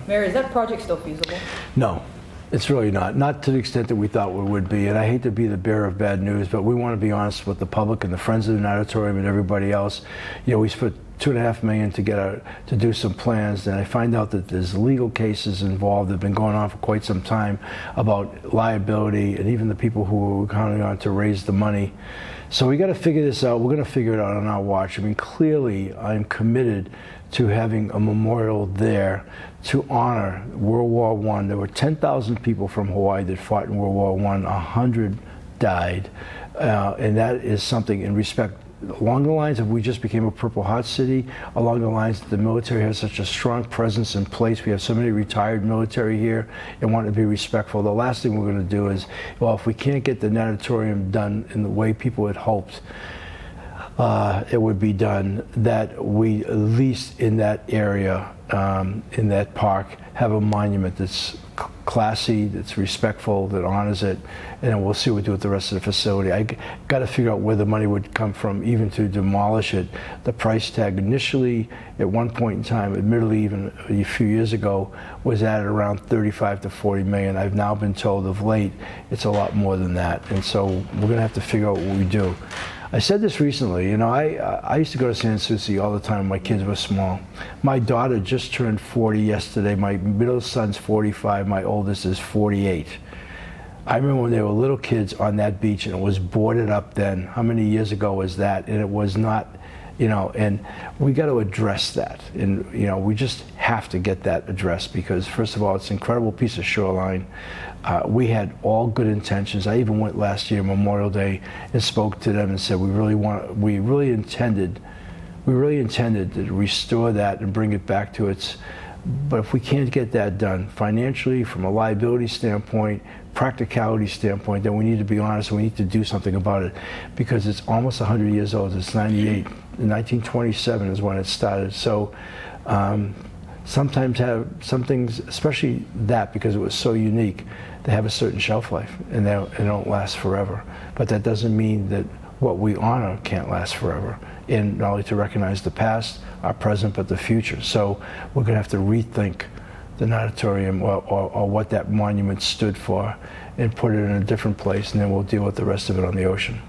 Mayor, is that project still feasible? No. It's really not to the extent that we thought it would be. And I hate to be the bearer of bad news, but we want to be honest with the public and the Friends of the Natatorium and everybody else. You know, we spent $2.5 million to do some plans, and I find out that there's legal cases involved that have been going on for quite some time about liability, and even the people who were counting on to raise the money. So we got to figure this out. We're going to figure it out on our watch. I mean, clearly, I'm committed to having a memorial there to honor World War I. There were 10,000 people from Hawaii that fought in World War I. 100 died, and that is something in respect along the lines of we just became a Purple Heart city, along the lines that the military has such a strong presence in place. We have so many retired military here and want to be respectful. The last thing we're going to do is, well, if we can't get the natatorium done in the way people had hoped it would be done, that we at least in that area, in that park, have a monument that's classy, that's respectful, that honors it, and then we'll see what we do with the rest of the facility. I got to figure out where the money would come from even to demolish it. The price tag initially, at one point in time, admittedly even a few years ago, was at around 35 to 40 million. I've now been told of late it's a lot more than that, and so we're going to have to figure out what we do. I said this recently, you know, I used to go to San Souci all the time when my kids were small. My daughter just turned 40 yesterday. My middle son's 45. My oldest is 48. I remember when they were little kids on that beach and it was boarded up then. How many years ago was that? And it was not, you know, and we got to address that. And, you know, we just have to get that addressed because, first of all, it's an incredible piece of shoreline. We had all good intentions. I even went last year, Memorial Day, and spoke to them and said we really intended to restore that and bring it back to its. But if we can't get that done financially, from a liability standpoint, practicality standpoint, then we need to be honest and we need to do something about it because it's almost 100 years old. It's 98. 1927 is when it started. So sometimes have some things, especially that because it was so unique, they have a certain shelf life and they don't last forever. But that doesn't mean that what we honor can't last forever. And not only to recognize the past, our present, but the future. So we're going to have to rethink the natatorium or what that monument stood for and put it in a different place, and then we'll deal with the rest of it on the ocean.